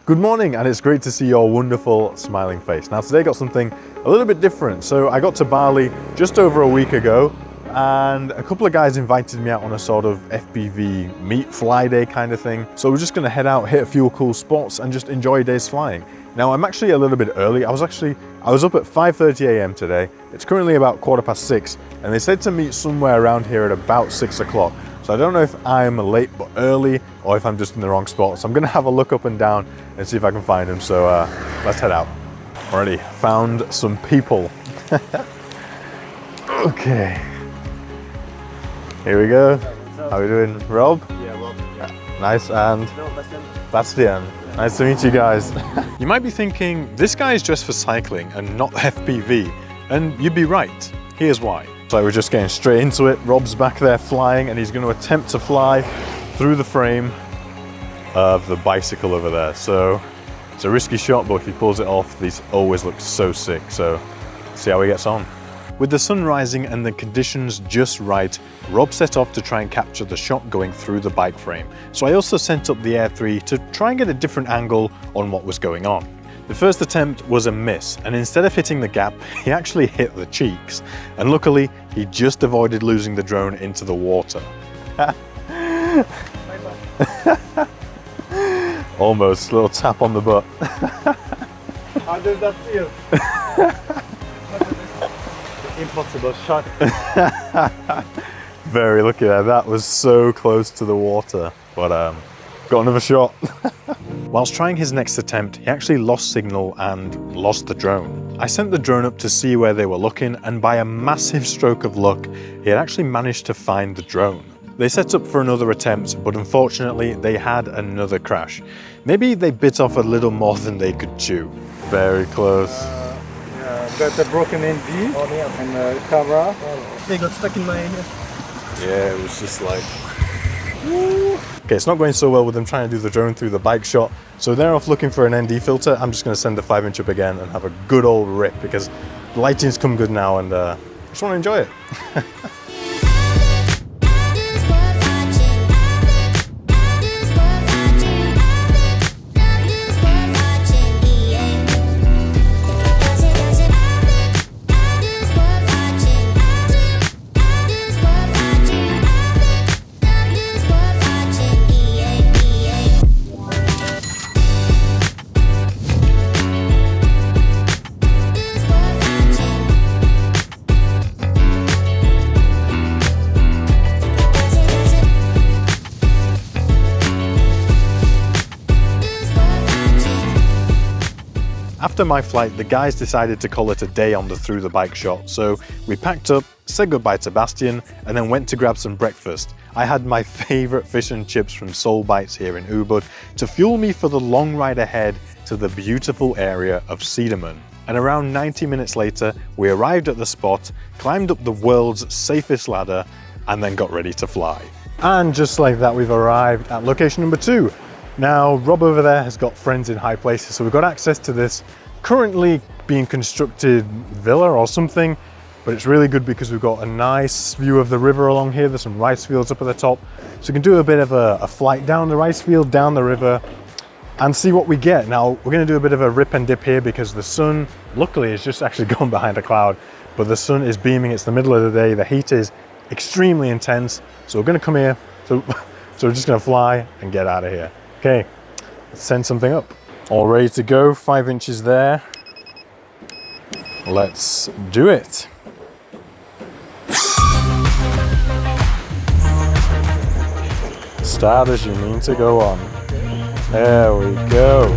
Good morning, and it's great to see your wonderful smiling face. Now today I got something a little bit different. So I got to Bali just over a week ago, and a couple of guys invited me out on a sort of FPV meet fly day kind of thing. So we're just gonna head out, hit a few cool spots and just enjoy a day's flying. Now I'm actually a little bit early. I was up at 5:30 a.m. today. It's currently about 6:15, and they said to meet somewhere around here at about 6 o'clock. So I don't know if I'm late but early or if I'm just in the wrong spot. So I'm gonna have a look up and down and see if I can find them. So let's head out. Already found some people. Okay. Here we go. How are we doing? Rob? Yeah, Rob. Yeah. Nice, and Bastian. Nice to meet you guys. You might be thinking, this guy is dressed for cycling and not FPV. And you'd be right. Here's why. So we're just getting straight into it. Rob's back there flying, and he's going to attempt to fly through the frame of the bicycle over there. So it's a risky shot, but if he pulls it off, these always look so sick. So see how he gets on. With the sun rising and the conditions just right, Rob set off to try and capture the shot going through the bike frame. So I also sent up the Air 3 to try and get a different angle on what was going on. The first attempt was a miss, and instead of hitting the gap, he actually hit the cheeks. And luckily, he just avoided losing the drone into the water. Almost, a little tap on the butt. How does that feel? Impossible shot. Very lucky there. That was so close to the water, but got another shot. Whilst trying his next attempt, he actually lost signal and lost the drone. I sent the drone up to see where they were looking, and by a massive stroke of luck, he had actually managed to find the drone. They set up for another attempt, but unfortunately they had another crash. Maybe they bit off a little more than they could chew. Very close. Got a broken ND and the camera. They got stuck in my head. Yeah, it was just like... Okay, it's not going so well with them trying to do the drone through the bike shot. So they're off looking for an ND filter. I'm just going to send the 5" up again and have a good old rip, because the lighting's come good now, and I just want to enjoy it. After my flight, the guys decided to call it a day on the through the bike shot, so we packed up, said goodbye to Bastian, and then went to grab some breakfast. I had my favourite fish and chips from Soul Bites here in Ubud to fuel me for the long ride ahead to the beautiful area of Cedarman. And around 90 minutes later, we arrived at the spot, climbed up the world's safest ladder, and then got ready to fly. And just like that, we've arrived at location number 2. Now, Rob over there has got friends in high places, so we've got access to this currently being constructed villa or something, but it's really good because we've got a nice view of the river along here. There's some rice fields up at the top, so we can do a bit of a flight down the rice field, down the river, and see what we get. Now, we're going to do a bit of a rip and dip here because the sun, luckily, is just actually gone behind a cloud, but the sun is beaming. It's the middle of the day. The heat is extremely intense, so we're going to come here. So we're just going to fly and get out of here. Okay, let's send something up. All ready to go, 5" there. Let's do it. Start as you mean to go on. There we go.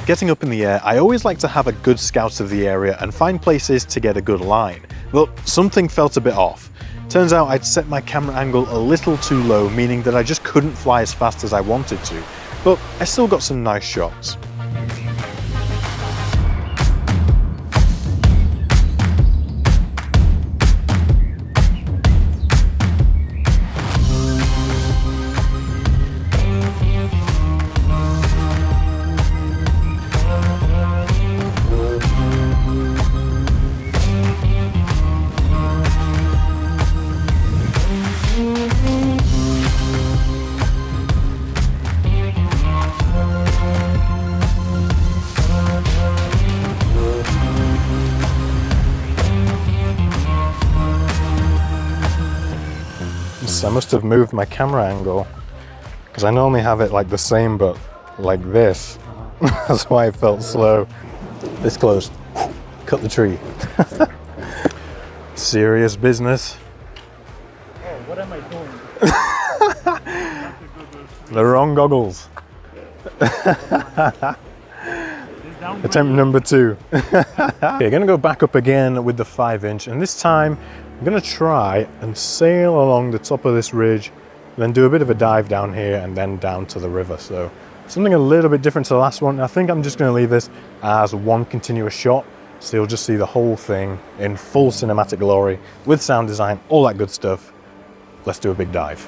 Getting up in the air, I always like to have a good scout of the area and find places to get a good line. But something felt a bit off. Turns out I'd set my camera angle a little too low, meaning that I just couldn't fly as fast as I wanted to. But I still got some nice shots. Oops, I must have moved my camera angle because I normally have it like the same but like this. That's why it felt slow. This close. Cut the tree. Serious business. Oh, what am I doing? The wrong goggles. Attempt number 2. Okay, gonna go back up again with the 5-inch, and this time I'm gonna try and sail along the top of this ridge, then do a bit of a dive down here and then down to the river. So something a little bit different to the last one. I think I'm just gonna leave this as one continuous shot, so you'll just see the whole thing in full cinematic glory with sound design, all that good stuff. Let's do a big dive.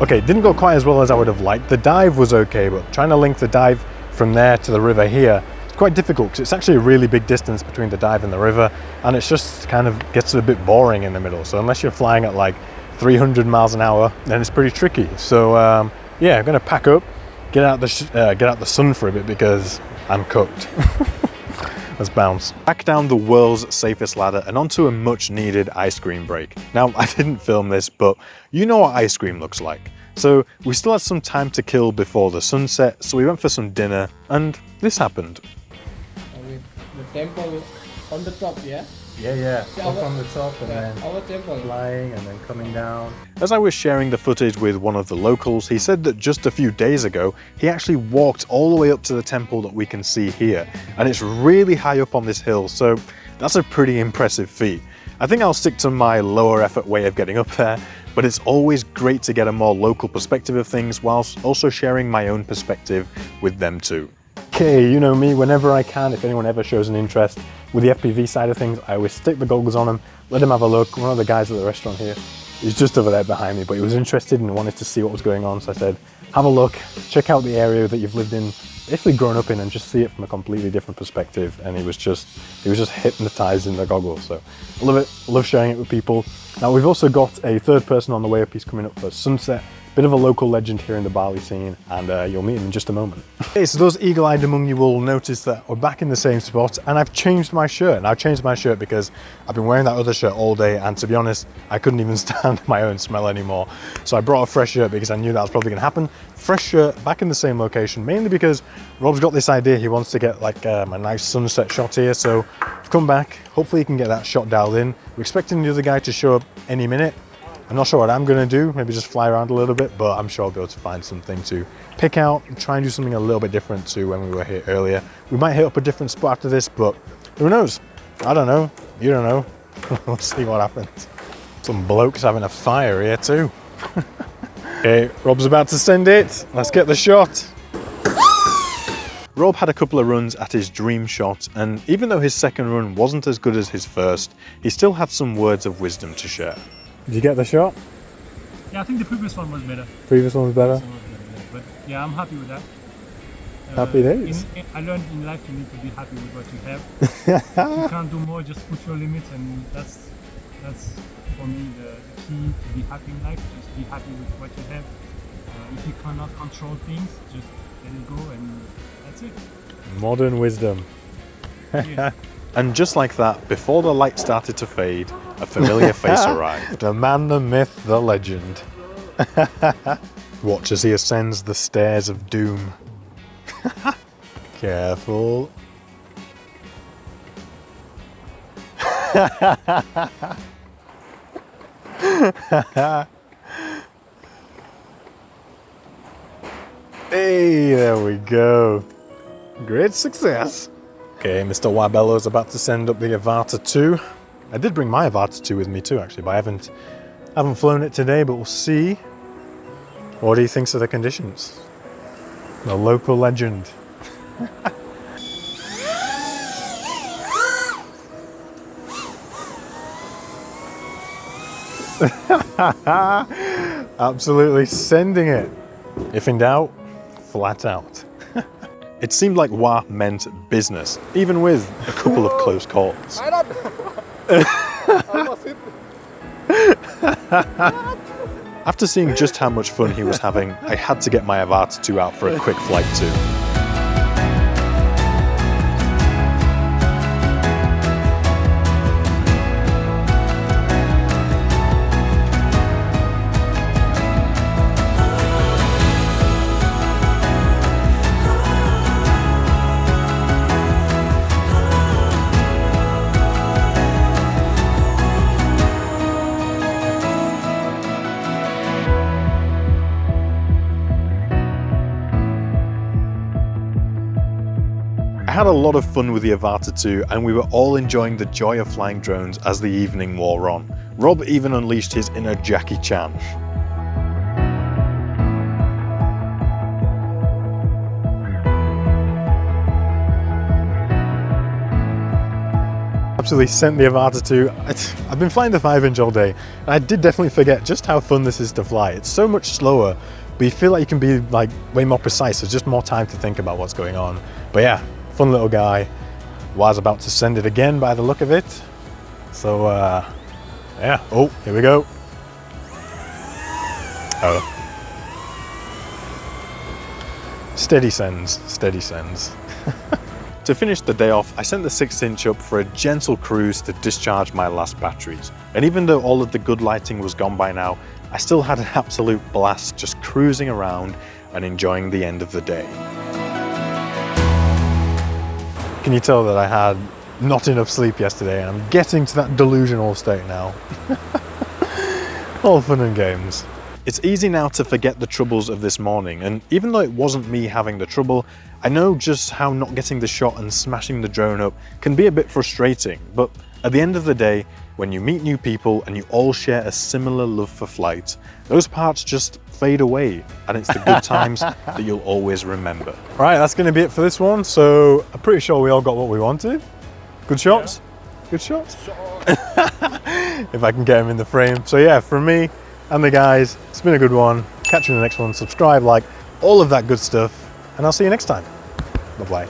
Okay, didn't go quite as well as I would have liked. The dive was okay, but trying to link the dive from there to the river here, it's quite difficult because it's actually a really big distance between the dive and the river, and it's just kind of gets a bit boring in the middle. So unless you're flying at like 300 miles an hour, then it's pretty tricky. So yeah, I'm gonna pack up, get out the sun for a bit because I'm cooked. Let's bounce. Back down the world's safest ladder and onto a much needed ice cream break. Now, I didn't film this, but you know what ice cream looks like. So we still had some time to kill before the sunset, so we went for some dinner, and this happened. The temple on the top, yeah? Yeah. Yeah, Up on the top and then our temple. flying and then coming down. As I was sharing the footage with one of the locals, he said that just a few days ago, he actually walked all the way up to the temple that we can see here. And it's really high up on this hill, so that's a pretty impressive feat. I think I'll stick to my lower effort way of getting up there, but it's always great to get a more local perspective of things whilst also sharing my own perspective with them too. Okay, you know me, whenever I can, if anyone ever shows an interest with the FPV side of things, I always stick the goggles on them, let them have a look. One of the guys at the restaurant here, he's just over there behind me, but he was interested and wanted to see what was going on. So I said, have a look, check out the area that you've lived in, basically grown up in, and just see it from a completely different perspective. And he was just hypnotized in the goggles. So I love it, love sharing it with people. Now we've also got a third person on the way up. He's coming up for sunset. Bit of a local legend here in the Bali scene, and you'll meet him in just a moment. Okay, so those eagle-eyed among you will notice that we're back in the same spot, and I've changed my shirt. And I've changed my shirt because I've been wearing that other shirt all day, and to be honest, I couldn't even stand my own smell anymore. So I brought a fresh shirt because I knew that was probably gonna happen. Fresh shirt, back in the same location, mainly because Rob's got this idea. He wants to get like a nice sunset shot here, so I've come back. Hopefully he can get that shot dialed in. We're expecting the other guy to show up any minute. I'm not sure what I'm gonna do, maybe just fly around a little bit, but I'm sure I'll be able to find something to pick out and try and do something a little bit different to when we were here earlier. We might hit up a different spot after this, but who knows? I don't know, you don't know. We'll see what happens. Some bloke's having a fire here too. Okay, Rob's about to send it. Let's get the shot. Rob had a couple of runs at his dream shot, and even though his second run wasn't as good as his first, he still had some words of wisdom to share. Did you get the shot? Yeah, I think the previous one was better. Previous one was better? But yeah, I'm happy with that. Happy days. I learned in life you need to be happy with what you have. You can't do more, just push your limits, and that's for me the key to be happy in life. Just be happy with what you have. If you cannot control things, just let it go, and that's it. Modern wisdom. Yeah. And just like that, before the light started to fade, a familiar face arrived. The man, the myth, the legend. Watch as he ascends the stairs of doom. Careful. Hey, there we go. Great success. Okay, Mr. Wabello's about to send up the Avata 2. I did bring my Avata 2 with me too, actually, but I haven't flown it today, but we'll see. What he thinks of the conditions. The local legend. Absolutely sending it. If in doubt, flat out. It seemed like Wah meant business, even with a couple of close calls. After seeing just how much fun he was having, I had to get my Avatar 2 out for a quick flight too. I had a lot of fun with the Avatar 2 and we were all enjoying the joy of flying drones as the evening wore on. Rob even unleashed his inner Jackie Chan. Absolutely sent the Avatar 2. I've been flying the 5-inch all day and I did definitely forget just how fun this is to fly. It's so much slower, but you feel like you can be like way more precise. There's just more time to think about what's going on. But yeah, fun little guy. Was about to send it again by the look of it. So yeah, oh, here we go. Oh. Steady sends, steady sends. To finish the day off, I sent the 6-inch up for a gentle cruise to discharge my last batteries. And even though all of the good lighting was gone by now, I still had an absolute blast just cruising around and enjoying the end of the day. Can you tell that I had not enough sleep yesterday and I'm getting to that delusional state now? All fun and games. It's easy now to forget the troubles of this morning, and even though it wasn't me having the trouble, I know just how not getting the shot and smashing the drone up can be a bit frustrating, but at the end of the day, when you meet new people and you all share a similar love for flight, those parts just fade away, and it's the good times that you'll always remember. Right, that's going to be it for this one, so I'm pretty sure we all got what we wanted. Good shots? Yeah. Good shots? If I can get them in the frame. So yeah, from me and the guys, it's been a good one. Catch you in the next one. Subscribe, like, all of that good stuff, and I'll see you next time. Bye-bye.